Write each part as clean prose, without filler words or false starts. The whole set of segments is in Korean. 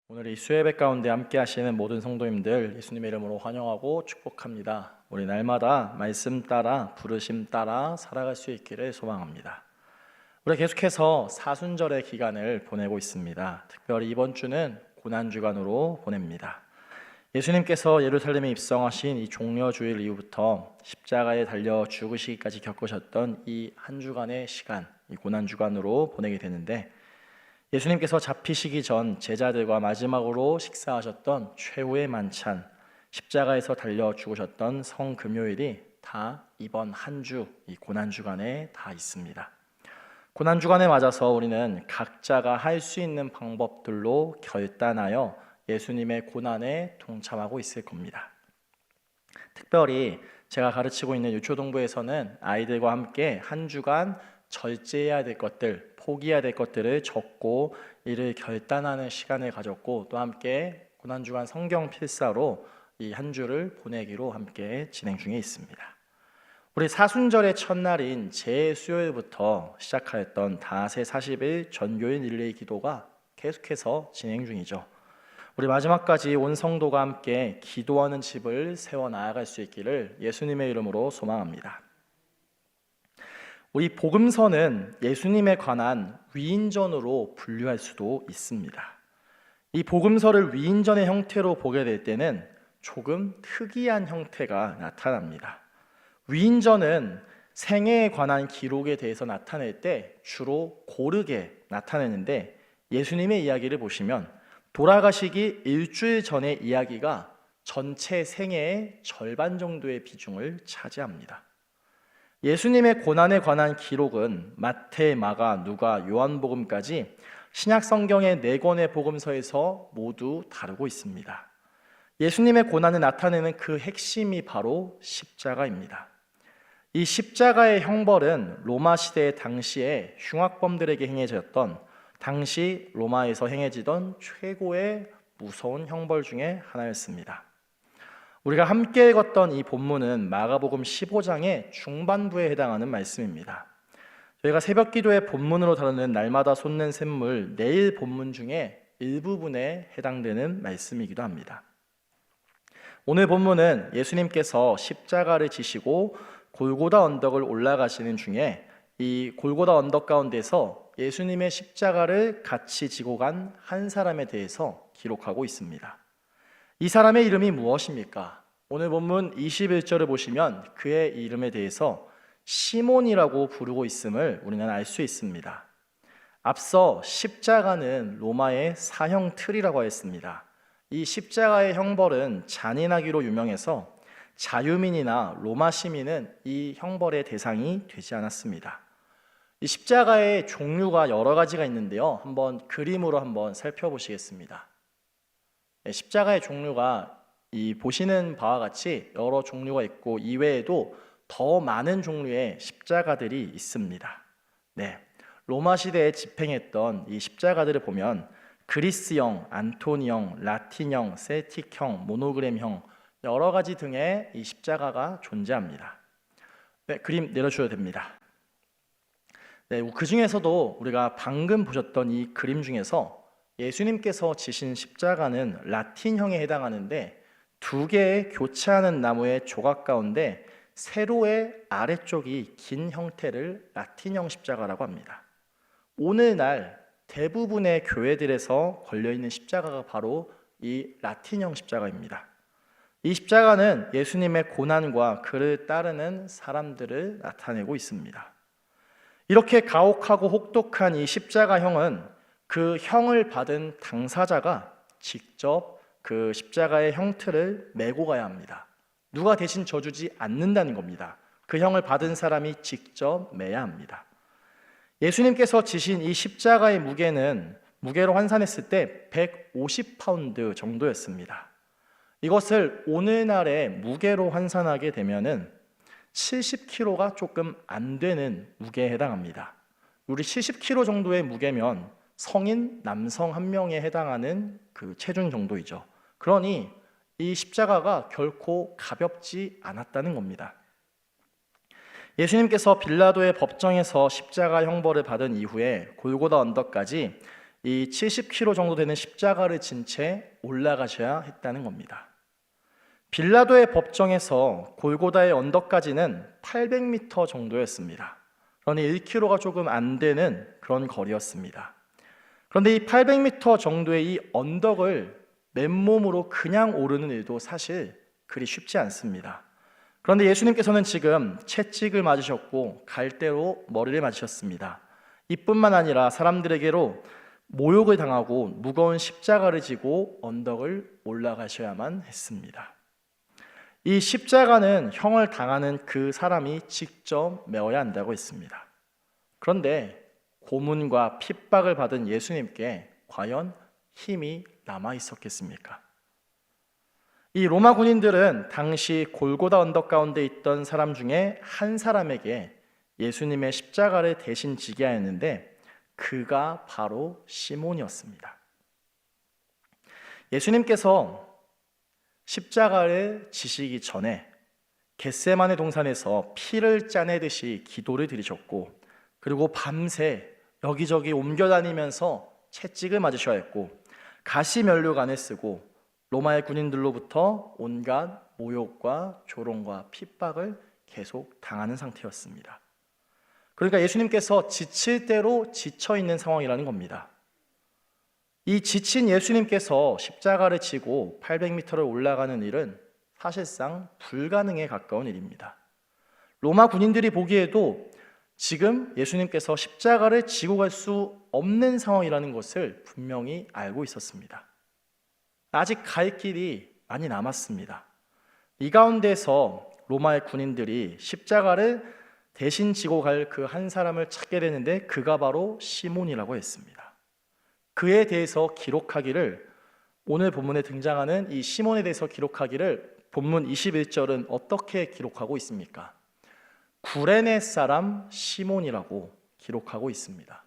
오늘 이 수예배 가운데 함께 하시는 모든 성도님들 예수님의 이름으로 환영하고 축복합니다. 우리 날마다 말씀 따라 부르심 따라 살아갈 수 있기를 소망합니다. 우리 계속해서 사순절의 기간을 보내고 있습니다. 특별히 이번 주는 고난주간으로 보냅니다. 예수님께서 예루살렘에 입성하신 이 종려주일 이후부터 십자가에 달려 죽으시기까지 겪으셨던 이 한 주간의 시간, 이 고난주간으로 보내게 되는데, 예수님께서 잡히시기 전 제자들과 마지막으로 식사하셨던 최후의 만찬, 십자가에서 달려 죽으셨던 성금요일이 다 이번 한 주, 이 고난주간에 다 있습니다. 고난주간에 맞아서 우리는 각자가 할 수 있는 방법들로 결단하여 예수님의 고난에 동참하고 있을 겁니다. 특별히 제가 가르치고 있는 유초동부에서는 아이들과 함께 한 주간 절제해야 될 것들, 포기해야 될 것들을 적고 이를 결단하는 시간을 가졌고, 또 함께 고난주간 성경 필사로 이 한 주를 보내기로 함께 진행 중에 있습니다. 우리 사순절의 첫날인 제수요일부터 시작하였던 닷새 40일 전교인 릴레이 기도가 계속해서 진행 중이죠. 우리 마지막까지 온 성도가 함께 기도하는 집을 세워 나아갈 수 있기를 예수님의 이름으로 소망합니다. 우리 복음서는 예수님에 관한 위인전으로 분류할 수도 있습니다. 이 복음서를 위인전의 형태로 보게 될 때는 조금 특이한 형태가 나타납니다. 위인전은 생애에 관한 기록에 대해서 나타낼 때 주로 고르게 나타내는데, 예수님의 이야기를 보시면 돌아가시기 일주일 전의 이야기가 전체 생애의 절반 정도의 비중을 차지합니다. 예수님의 고난에 관한 기록은 마태, 마가, 누가, 요한복음까지 신약 성경의 4권의 복음서에서 모두 다루고 있습니다. 예수님의 고난을 나타내는 그 핵심이 바로 십자가입니다. 이 십자가의 형벌은 로마 시대 당시에 흉악범들에게 행해졌던, 당시 로마에서 행해지던 최고의 무서운 형벌 중에 하나였습니다. 우리가 함께 읽었던 이 본문은 마가복음 15장의 중반부에 해당하는 말씀입니다. 저희가 새벽기도의 본문으로 다루는 날마다 솟는 샘물, 내일 본문 중에 일부분에 해당되는 말씀이기도 합니다. 오늘 본문은 예수님께서 십자가를 지시고 골고다 언덕을 올라가시는 중에 이 골고다 언덕 가운데서 예수님의 십자가를 같이 지고 간 한 사람에 대해서 기록하고 있습니다. 이 사람의 이름이 무엇입니까? 오늘 본문 21절을 보시면 그의 이름에 대해서 시몬이라고 부르고 있음을 우리는 알 수 있습니다. 앞서 십자가는 로마의 사형 틀이라고 했습니다. 이 십자가의 형벌은 잔인하기로 유명해서 자유민이나 로마 시민은 이 형벌의 대상이 되지 않았습니다. 이 십자가의 종류가 여러 가지가 있는데요, 한번 그림으로 한번 살펴보시겠습니다. 십자가의 종류가 이 보시는 바와 같이 여러 종류가 있고, 이외에도 더 많은 종류의 십자가들이 있습니다. 로마 시대에 집행했던 이 십자가들을 보면 그리스형, 안토니형, 라틴형, 셀틱형, 모노그램형 여러 가지 등의 이 십자가가 존재합니다. 그림 내려주셔도 됩니다. 그 중에서도 우리가 방금 보셨던 이 그림 중에서 예수님께서 지신 십자가는 라틴형에 해당하는데, 2개의 교차하는 나무의 조각 가운데 세로의 아래쪽이 긴 형태를 라틴형 십자가라고 합니다. 오늘날 대부분의 교회들에서 걸려있는 십자가가 바로 이 라틴형 십자가입니다. 이 십자가는 예수님의 고난과 그를 따르는 사람들을 나타내고 있습니다. 이렇게 가혹하고 혹독한 이 십자가형은 그 형을 받은 당사자가 직접 그 십자가의 형틀을 메고 가야 합니다. 누가 대신 져주지 않는다는 겁니다. 그 형을 받은 사람이 직접 매야 합니다. 예수님께서 지신 이 십자가의 무게는 무게로 환산했을 때 150파운드 정도였습니다. 이것을 오늘날의 무게로 환산하게 되면은 70kg가 조금 안 되는 무게에 해당합니다. 우리 70kg 정도의 무게면 성인 남성 한 명에 해당하는 그 체중 정도이죠. 그러니 이 십자가가 결코 가볍지 않았다는 겁니다. 예수님께서 빌라도의 법정에서 십자가 형벌을 받은 이후에 골고다 언덕까지 이 70kg 정도 되는 십자가를 진 채 올라가셔야 했다는 겁니다. 빌라도의 법정에서 골고다의 언덕까지는 800m 정도였습니다. 그러니 1km가 조금 안 되는 그런 거리였습니다. 그런데 이 800m 정도의 이 언덕을 맨몸으로 그냥 오르는 일도 사실 그리 쉽지 않습니다. 그런데 예수님께서는 지금 채찍을 맞으셨고 갈대로 머리를 맞으셨습니다. 이뿐만 아니라 사람들에게로 모욕을 당하고 무거운 십자가를 지고 언덕을 올라가셔야만 했습니다. 이 십자가는 형을 당하는 그 사람이 직접 메어야 한다고 했습니다. 그런데 고문과 핍박을 받은 예수님께 과연 힘이 남아 있었겠습니까? 이 로마 군인들은 당시 골고다 언덕 가운데 있던 사람 중에 한 사람에게 예수님의 십자가를 대신 지게 하였는데 그가 바로 시몬이었습니다. 예수님께서 십자가를 지시기 전에 겟세마네 동산에서 피를 짜내듯이 기도를 드리셨고, 그리고 밤새 여기저기 옮겨다니면서 채찍을 맞으셔야 했고, 가시면류관을 쓰고 로마의 군인들로부터 온갖 모욕과 조롱과 핍박을 계속 당하는 상태였습니다. 그러니까 예수님께서 지칠 대로 지쳐있는 상황이라는 겁니다. 이 지친 예수님께서 십자가를 지고 800m를 올라가는 일은 사실상 불가능에 가까운 일입니다. 로마 군인들이 보기에도 지금 예수님께서 십자가를 지고 갈 수 없는 상황이라는 것을 분명히 알고 있었습니다. 아직 갈 길이 많이 남았습니다. 이 가운데서 로마의 군인들이 십자가를 대신 지고 갈 그 한 사람을 찾게 되는데 그가 바로 시몬이라고 했습니다. 그에 대해서 기록하기를, 오늘 본문에 등장하는 이 시몬에 대해서 기록하기를 본문 21절은 어떻게 기록하고 있습니까? 구레네 사람 시몬이라고 기록하고 있습니다.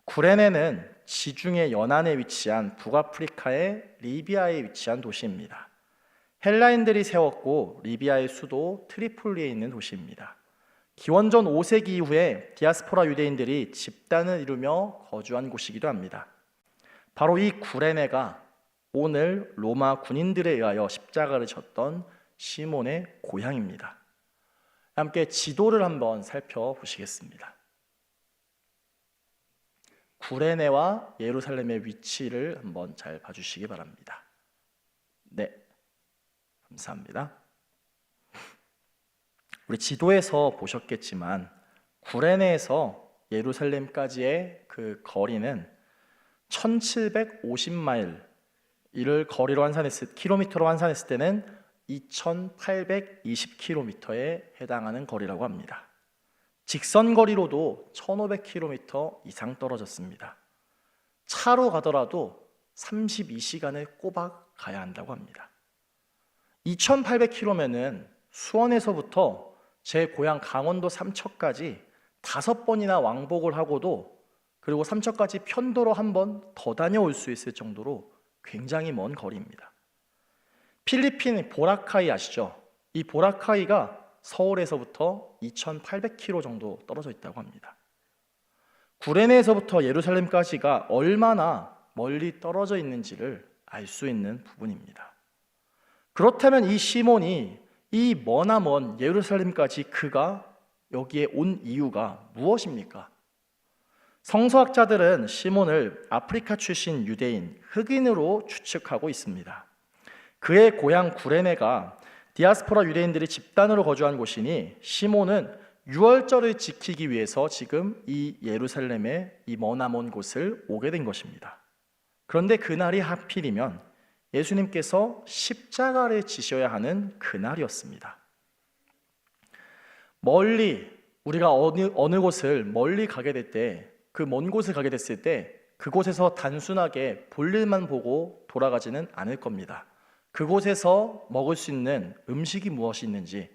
구레네는 지중해 연안에 위치한 북아프리카의 리비아에 위치한 도시입니다. 헬라인들이 세웠고 리비아의 수도 트리폴리에 있는 도시입니다. 기원전 5세기 이후에 디아스포라 유대인들이 집단을 이루며 거주한 곳이기도 합니다. 바로 이 구레네가 오늘 로마 군인들에 의하여 십자가를 졌던 시몬의 고향입니다. 함께 지도를 한번 살펴보시겠습니다. 구레네와 예루살렘의 위치를 한번 잘 봐주시기 바랍니다. 네, 감사합니다. 우리 지도에서 보셨겠지만 구레네에서 예루살렘까지의 그 거리는 1750마일, 이를 거리로 킬로미터로 환산했을 때는 2820km에 해당하는 거리라고 합니다. 직선 거리로도 1500km 이상 떨어졌습니다. 차로 가더라도 32시간을 꼬박 가야 한다고 합니다. 2800km면은 수원에서부터 제 고향 강원도 삼척까지 5번이나 왕복을 하고도, 그리고 삼척까지 편도로 한 번 더 다녀올 수 있을 정도로 굉장히 먼 거리입니다. 필리핀 보라카이 아시죠? 이 보라카이가 서울에서부터 2800km 정도 떨어져 있다고 합니다. 구레네에서부터 예루살렘까지가 얼마나 멀리 떨어져 있는지를 알 수 있는 부분입니다. 그렇다면 이 시몬이 이 머나먼 예루살렘까지 그가 여기에 온 이유가 무엇입니까? 성서학자들은 시몬을 아프리카 출신 유대인, 흑인으로 추측하고 있습니다. 그의 고향 구레네가 디아스포라 유대인들이 집단으로 거주한 곳이니 시몬은 유월절을 지키기 위해서 지금 이 예루살렘의 이 머나먼 곳을 오게 된 것입니다. 그런데 그날이 하필이면 예수님께서 십자가를 지셔야 하는 그날이었습니다. 멀리 우리가 어느 곳을 멀리 가게 될 때, 그 먼 곳을 가게 됐을 때 그곳에서 단순하게 볼일만 보고 돌아가지는 않을 겁니다. 그곳에서 먹을 수 있는 음식이 무엇이 있는지,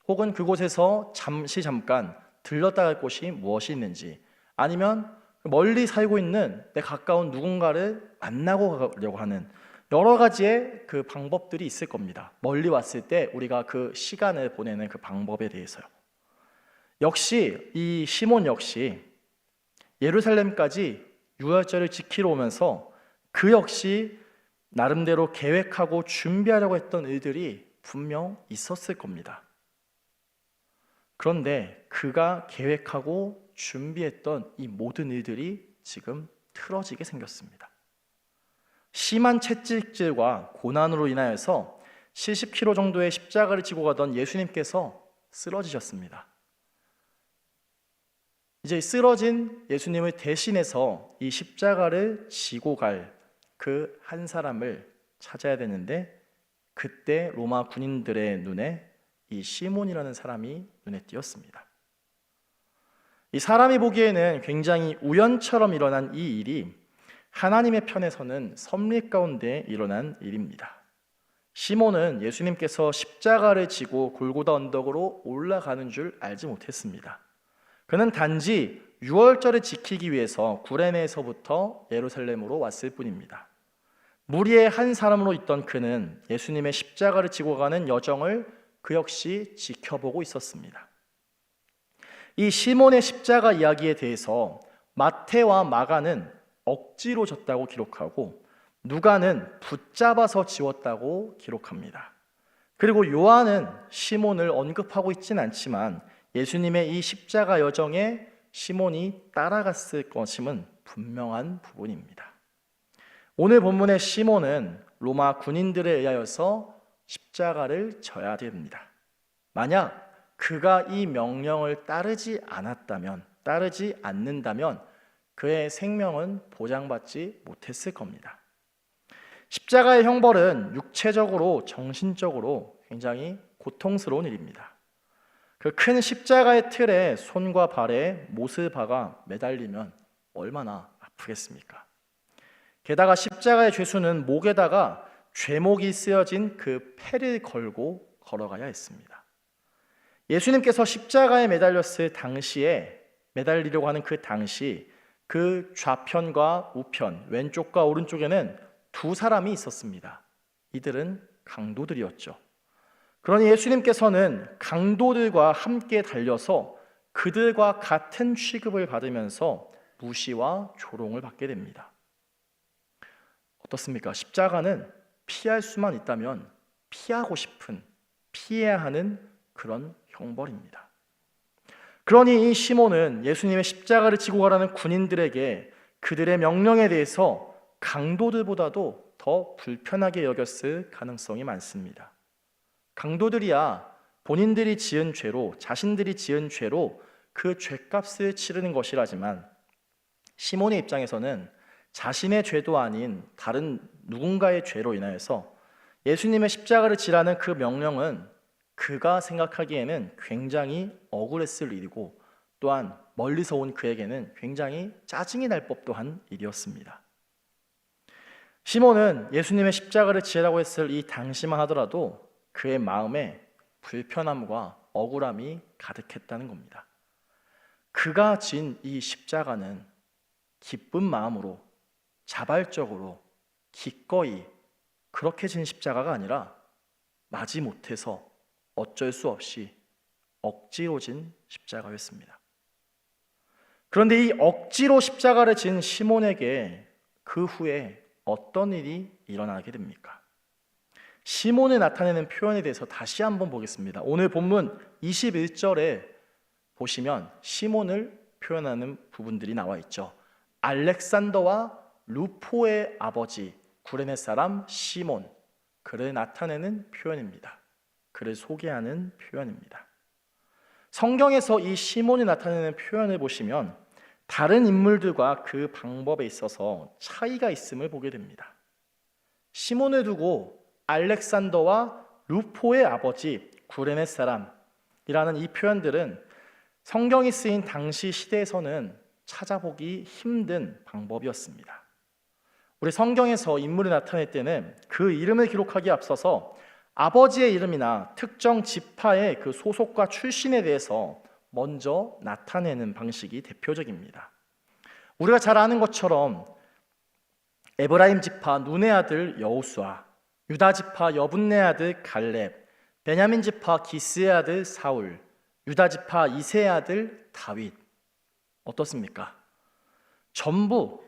혹은 그곳에서 잠깐 들렀다 갈 곳이 무엇이 있는지, 아니면 멀리 살고 있는 내 가까운 누군가를 만나고 가려고 하는 여러 가지의 그 방법들이 있을 겁니다. 멀리 왔을 때 우리가 그 시간을 보내는 그 방법에 대해서요. 역시 이 시몬 역시 예루살렘까지 유월절을 지키러 오면서 그 역시 나름대로 계획하고 준비하려고 했던 일들이 분명 있었을 겁니다. 그런데 그가 계획하고 준비했던 이 모든 일들이 지금 틀어지게 생겼습니다. 심한 채찍질과 고난으로 인하여서 70kg 정도의 십자가를 지고 가던 예수님께서 쓰러지셨습니다. 이제 쓰러진 예수님을 대신해서 이 십자가를 지고 갈 그 한 사람을 찾아야 되는데, 그때 로마 군인들의 눈에 이 시몬이라는 사람이 눈에 띄었습니다. 이 사람이 보기에는 굉장히 우연처럼 일어난 이 일이 하나님의 편에서는 섭리 가운데 일어난 일입니다. 시몬은 예수님께서 십자가를 지고 골고다 언덕으로 올라가는 줄 알지 못했습니다. 그는 단지 유월절을 지키기 위해서 구레네에서부터 예루살렘으로 왔을 뿐입니다. 무리의 한 사람으로 있던 그는 예수님의 십자가를 지고 가는 여정을 그 역시 지켜보고 있었습니다. 이 시몬의 십자가 이야기에 대해서 마태와 마가는 억지로 졌다고 기록하고 누가는 붙잡아서 지웠다고 기록합니다. 그리고 요한은 시몬을 언급하고 있진 않지만 예수님의 이 십자가 여정에 시몬이 따라갔을 것임은 분명한 부분입니다. 오늘 본문의 시몬은 로마 군인들에 의하여서 십자가를 져야 됩니다. 만약 그가 이 명령을 따르지 않는다면 그의 생명은 보장받지 못했을 겁니다. 십자가의 형벌은 육체적으로, 정신적으로 굉장히 고통스러운 일입니다. 그 큰 십자가의 틀에 손과 발에 못을 박아 매달리면 얼마나 아프겠습니까? 게다가 십자가의 죄수는 목에다가 죄목이 쓰여진 그 패를 걸고 걸어가야 했습니다. 예수님께서 십자가에 매달렸을 당시에, 매달리려고 하는 그 당시, 그 좌편과 우편, 왼쪽과 오른쪽에는 두 사람이 있었습니다. 이들은 강도들이었죠. 그러니 예수님께서는 강도들과 함께 달려서 그들과 같은 취급을 받으면서 무시와 조롱을 받게 됩니다. 어떻습니까? 십자가는 피할 수만 있다면 피하고 싶은, 피해야 하는 그런 형벌입니다. 그러니 이 시몬은 예수님의 십자가를 지고 가라는 군인들에게 그들의 명령에 대해서 강도들보다도 더 불편하게 여겼을 가능성이 많습니다. 강도들이야 본인들이 지은 죄로, 자신들이 지은 죄로 그 죄값을 치르는 것이라지만 시몬의 입장에서는 자신의 죄도 아닌 다른 누군가의 죄로 인하여서 예수님의 십자가를 지라는 그 명령은 그가 생각하기에는 굉장히 억울했을 일이고, 또한 멀리서 온 그에게는 굉장히 짜증이 날 법도 한 일이었습니다. 시몬은 예수님의 십자가를 지라고 했을 이 당시만 하더라도 그의 마음에 불편함과 억울함이 가득했다는 겁니다. 그가 진 이 십자가는 기쁜 마음으로, 자발적으로, 기꺼이 그렇게 진 십자가가 아니라 마지못해서 어쩔 수 없이 억지로 진 십자가였습니다. 그런데 이 억지로 십자가를 진 시몬에게 그 후에 어떤 일이 일어나게 됩니까? 시몬을 나타내는 표현에 대해서 다시 한번 보겠습니다. 오늘 본문 21절에 보시면 시몬을 표현하는 부분들이 나와 있죠. 알렉산더와 루포의 아버지 구레네 사람 시몬, 그를 나타내는 표현입니다. 그를 소개하는 표현입니다. 성경에서 이 시몬이 나타내는 표현을 보시면 다른 인물들과 그 방법에 있어서 차이가 있음을 보게 됩니다. 시몬을 두고 알렉산더와 루포의 아버지 구레네 사람이라는 이 표현들은 성경이 쓰인 당시 시대에서는 찾아보기 힘든 방법이었습니다. 우리 성경에서 인물을 나타낼 때는 그 이름을 기록하기에 앞서서 아버지의 이름이나 특정 지파의 그 소속과 출신에 대해서 먼저 나타내는 방식이 대표적입니다. 우리가 잘 아는 것처럼 에브라임 지파 눈의 아들 여호수아, 유다 지파 여분네 아들 갈렙, 베냐민 지파 기스의 아들 사울, 유다 지파 이새의 아들 다윗. 어떻습니까? 전부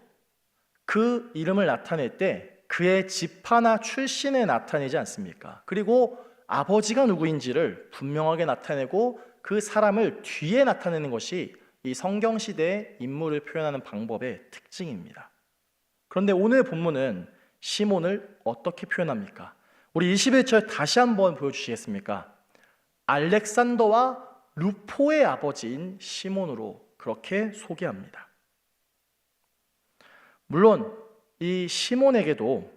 그 이름을 나타낼 때 그의 지파나 출신을 나타내지 않습니까? 그리고 아버지가 누구인지를 분명하게 나타내고 그 사람을 뒤에 나타내는 것이 이 성경시대의 인물을 표현하는 방법의 특징입니다. 그런데 오늘 본문은 시몬을 어떻게 표현합니까? 우리 21절 다시 한번 보여주시겠습니까? 알렉산더와 루포의 아버지인 시몬으로 그렇게 소개합니다. 물론 이 시몬에게도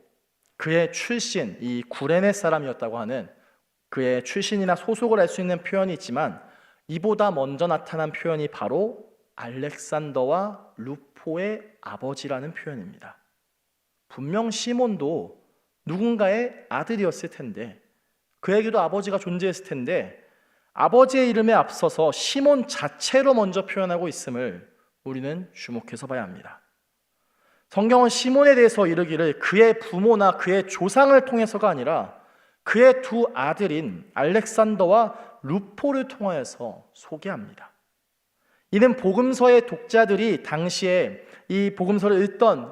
그의 출신, 이 구레네 사람이었다고 하는 그의 출신이나 소속을 알 수 있는 표현이 있지만 이보다 먼저 나타난 표현이 바로 알렉산더와 루포의 아버지라는 표현입니다. 분명 시몬도 누군가의 아들이었을 텐데 그에게도 아버지가 존재했을 텐데 아버지의 이름에 앞서서 시몬 자체로 먼저 표현하고 있음을 우리는 주목해서 봐야 합니다. 성경은 시몬에 대해서 이르기를 그의 부모나 그의 조상을 통해서가 아니라 그의 두 아들인 알렉산더와 루포를 통하여서 소개합니다. 이는 복음서의 독자들이 당시에 이 복음서를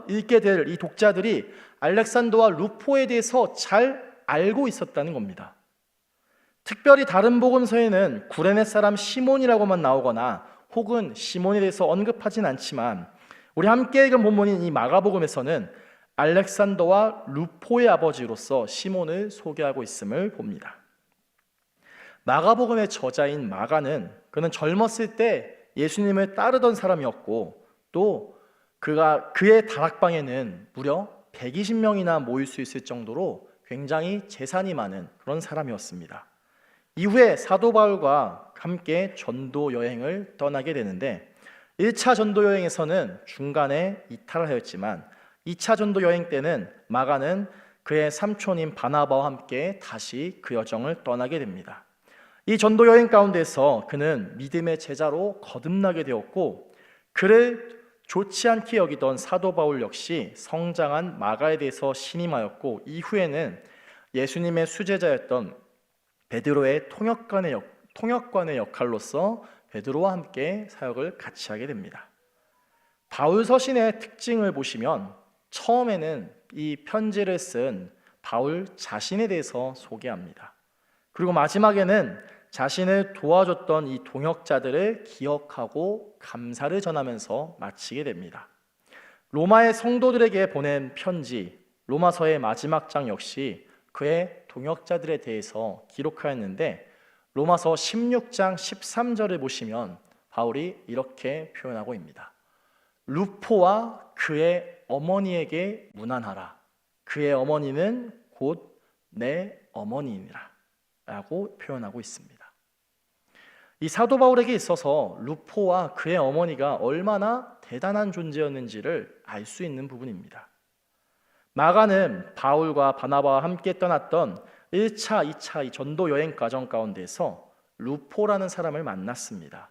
읽게 될 이 독자들이 알렉산더와 루포에 대해서 잘 알고 있었다는 겁니다. 특별히 다른 복음서에는 구레네 사람 시몬이라고만 나오거나 혹은 시몬에 대해서 언급하진 않지만 우리 함께 읽은 본문인 이 마가복음에서는 알렉산더와 루포의 아버지로서 시몬을 소개하고 있음을 봅니다. 마가복음의 저자인 마가는 그는 젊었을 때 예수님을 따르던 사람이었고 또 그의 다락방에는 무려 120명이나 모일 수 있을 정도로 굉장히 재산이 많은 그런 사람이었습니다. 이후에 사도 바울과 함께 전도 여행을 떠나게 되는데 1차 전도 여행에서는 중간에 이탈을 하였지만 2차 전도 여행 때는 마가는 그의 삼촌인 바나바와 함께 다시 그 여정을 떠나게 됩니다. 이 전도 여행 가운데서 그는 믿음의 제자로 거듭나게 되었고 그를 좋지 않게 여기던 사도 바울 역시 성장한 마가에 대해서 신임하였고 이후에는 예수님의 수제자였던 베드로의 통역관의 역할로서 베드로와 함께 사역을 같이 하게 됩니다. 바울 서신의 특징을 보시면 처음에는 이 편지를 쓴 바울 자신에 대해서 소개합니다. 그리고 마지막에는 자신을 도와줬던 이 동역자들을 기억하고 감사를 전하면서 마치게 됩니다. 로마의 성도들에게 보낸 편지, 로마서의 마지막 장 역시 그의 동역자들에 대해서 기록하였는데 로마서 16장 13절을 보시면 바울이 이렇게 표현하고 있습니다. 루포와 그의 어머니에게 문안하라. 그의 어머니는 곧 내 어머니이니라 라고 표현하고 있습니다. 이 사도 바울에게 있어서 루포와 그의 어머니가 얼마나 대단한 존재였는지를 알 수 있는 부분입니다. 마가는 바울과 바나바와 함께 떠났던 1차, 2차 이 전도 여행 과정 가운데서 루포라는 사람을 만났습니다.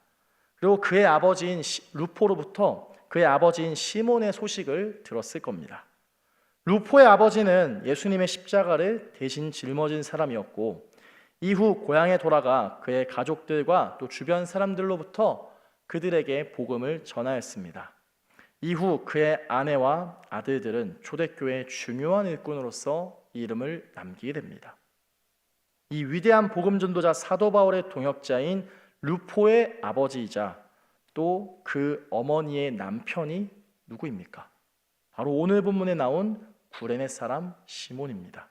그리고 그의 아버지인 루포로부터 그의 아버지인 시몬의 소식을 들었을 겁니다. 루포의 아버지는 예수님의 십자가를 대신 짊어진 사람이었고 이후 고향에 돌아가 그의 가족들과 또 주변 사람들로부터 그들에게 복음을 전하였습니다. 이후 그의 아내와 아들들은 초대교회의 중요한 일꾼으로서 이름을 남기게 됩니다. 이 위대한 복음 전도자 사도 바울의 동역자인 루포의 아버지이자 또 그 어머니의 남편이 누구입니까? 바로 오늘 본문에 나온 구레네 사람 시몬입니다.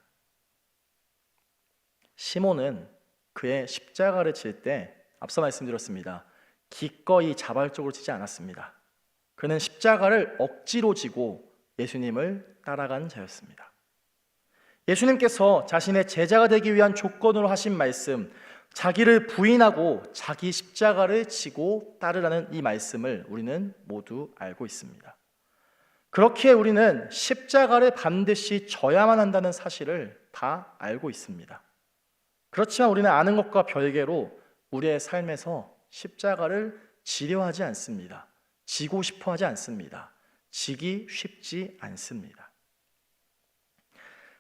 시몬은 그의 십자가를 칠 때 앞서 말씀드렸습니다. 기꺼이 자발적으로 치지 않았습니다. 그는 십자가를 억지로 지고 예수님을 따라간 자였습니다. 예수님께서 자신의 제자가 되기 위한 조건으로 하신 말씀, 자기를 부인하고 자기 십자가를 지고 따르라는 이 말씀을 우리는 모두 알고 있습니다. 그렇게 우리는 십자가를 반드시 져야만 한다는 사실을 다 알고 있습니다. 그렇지만 우리는 아는 것과 별개로 우리의 삶에서 십자가를 지려 하지 않습니다. 지고 싶어 하지 않습니다. 지기 쉽지 않습니다.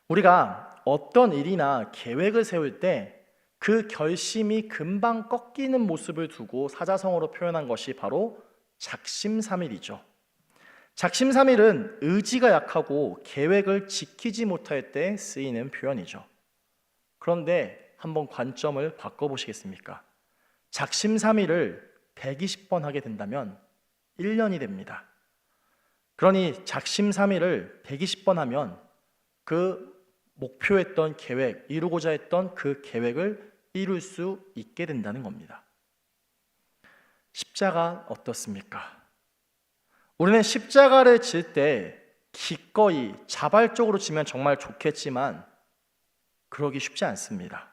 우리가 어떤 일이나 계획을 세울 때 그 결심이 금방 꺾이는 모습을 두고 사자성어로 표현한 것이 바로 작심삼일이죠. 작심삼일은 의지가 약하고 계획을 지키지 못할 때 쓰이는 표현이죠. 그런데 한번 관점을 바꿔보시겠습니까? 작심삼일을 120번 하게 된다면 1년이 됩니다. 그러니 작심삼일을 120번 하면 그 목표했던 계획, 이루고자 했던 그 계획을 이룰 수 있게 된다는 겁니다. 십자가 어떻습니까? 우리는 십자가를 질 때 기꺼이 자발적으로 지면 정말 좋겠지만 그러기 쉽지 않습니다.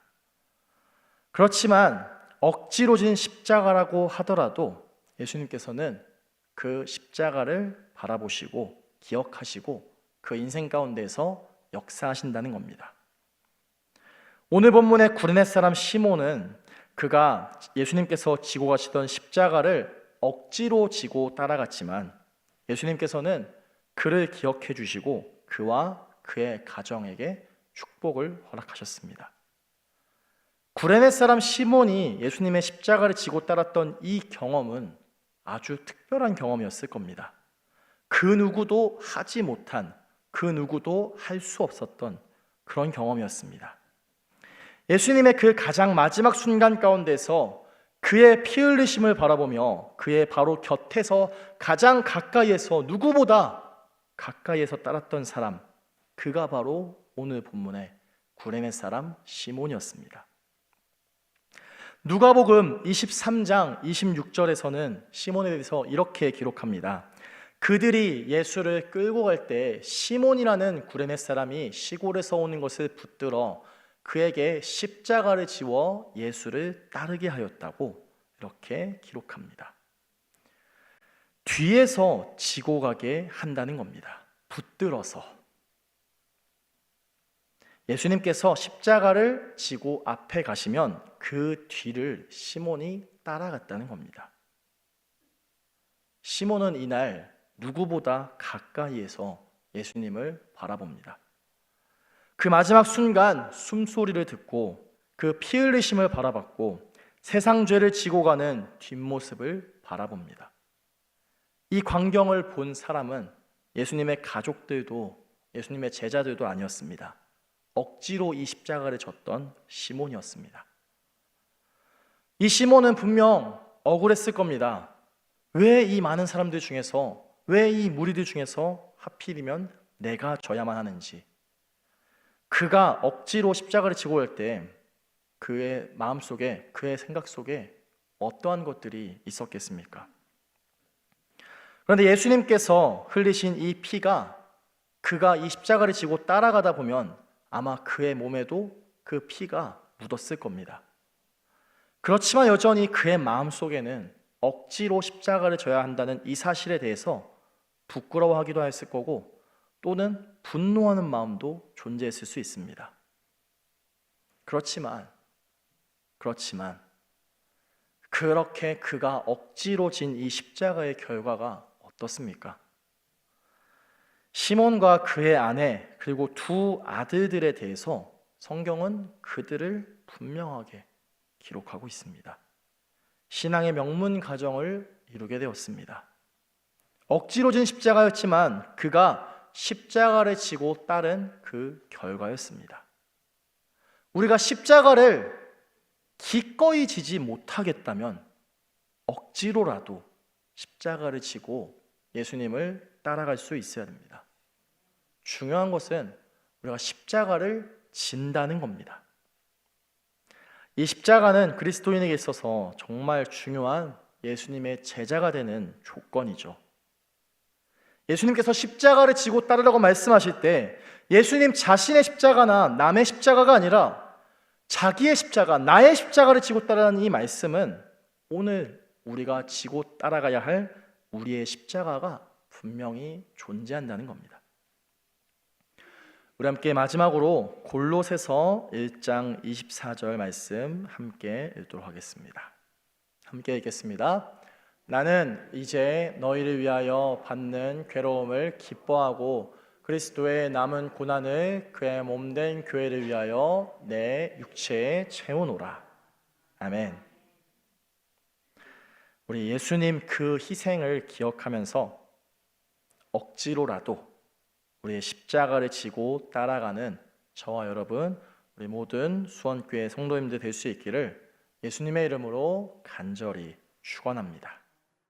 그렇지만 억지로 진 십자가라고 하더라도 예수님께서는 그 십자가를 바라보시고 기억하시고 그 인생 가운데서 역사하신다는 겁니다. 오늘 본문의 구레네 사람 시몬은 그가 예수님께서 지고 가시던 십자가를 억지로 지고 따라갔지만 예수님께서는 그를 기억해 주시고 그와 그의 가정에게 축복을 허락하셨습니다. 구레네 사람 시몬이 예수님의 십자가를 지고 따랐던 이 경험은 아주 특별한 경험이었을 겁니다. 그 누구도 하지 못한, 그 누구도 할 수 없었던 그런 경험이었습니다. 예수님의 그 가장 마지막 순간 가운데서 그의 피 흘리심을 바라보며 그의 바로 곁에서 가장 가까이에서 누구보다 가까이에서 따랐던 사람, 그가 바로 오늘 본문의 구레네 사람 시몬이었습니다. 누가복음 23장 26절에서는 시몬에 대해서 이렇게 기록합니다. 그들이 예수를 끌고 갈 때 시몬이라는 구레네 사람이 시골에서 오는 것을 붙들어 그에게 십자가를 지워 예수를 따르게 하였다고 이렇게 기록합니다. 뒤에서 지고 가게 한다는 겁니다. 붙들어서. 예수님께서 십자가를 지고 앞에 가시면 그 뒤를 시몬이 따라갔다는 겁니다. 시몬은 이날 누구보다 가까이에서 예수님을 바라봅니다. 그 마지막 순간 숨소리를 듣고 그 피 흘리심을 바라봤고 세상 죄를 지고 가는 뒷모습을 바라봅니다. 이 광경을 본 사람은 예수님의 가족들도 예수님의 제자들도 아니었습니다. 억지로 이 십자가를 졌던 시몬이었습니다. 이 시몬은 분명 억울했을 겁니다. 왜 이 많은 사람들 중에서, 왜 이 무리들 중에서 하필이면 내가 져야만 하는지. 그가 억지로 십자가를 지고 갈 때 그의 마음속에, 그의 생각 속에 어떠한 것들이 있었겠습니까? 그런데 예수님께서 흘리신 이 피가 그가 이 십자가를 지고 따라가다 보면 아마 그의 몸에도 그 피가 묻었을 겁니다. 그렇지만 여전히 그의 마음속에는 억지로 십자가를 져야 한다는 이 사실에 대해서 부끄러워하기도 했을 거고 또는 분노하는 마음도 존재했을 수 있습니다. 그렇지만 그렇게 그가 억지로 진 이 십자가의 결과가 어떻습니까? 시몬과 그의 아내 그리고 두 아들들에 대해서 성경은 그들을 분명하게 기록하고 있습니다. 신앙의 명문 가정을 이루게 되었습니다. 억지로 진 십자가였지만 그가 십자가를 지고 따른 그 결과였습니다. 우리가 십자가를 기꺼이 지지 못하겠다면 억지로라도 십자가를 지고 예수님을 따라갈 수 있어야 됩니다. 중요한 것은 우리가 십자가를 진다는 겁니다. 이 십자가는 그리스도인에게 있어서 정말 중요한 예수님의 제자가 되는 조건이죠. 예수님께서 십자가를 지고 따르라고 말씀하실 때 예수님 자신의 십자가나 남의 십자가가 아니라 자기의 십자가, 나의 십자가를 지고 따르라는 이 말씀은 오늘 우리가 지고 따라가야 할 우리의 십자가가 분명히 존재한다는 겁니다. 우리 함께 마지막으로 골로새서 1장 24절 말씀 함께 읽도록 하겠습니다. 함께 읽겠습니다. 나는 이제 너희를 위하여 받는 괴로움을 기뻐하고 그리스도의 남은 고난을 그의 몸된 교회를 위하여 내 육체에 채우노라. 아멘. 우리 예수님 그 희생을 기억하면서 억지로라도 우리의 십자가를 지고 따라가는 저와 여러분, 우리 모든 수원교회 성도님들 될 수 있기를 예수님의 이름으로 간절히 축원합니다.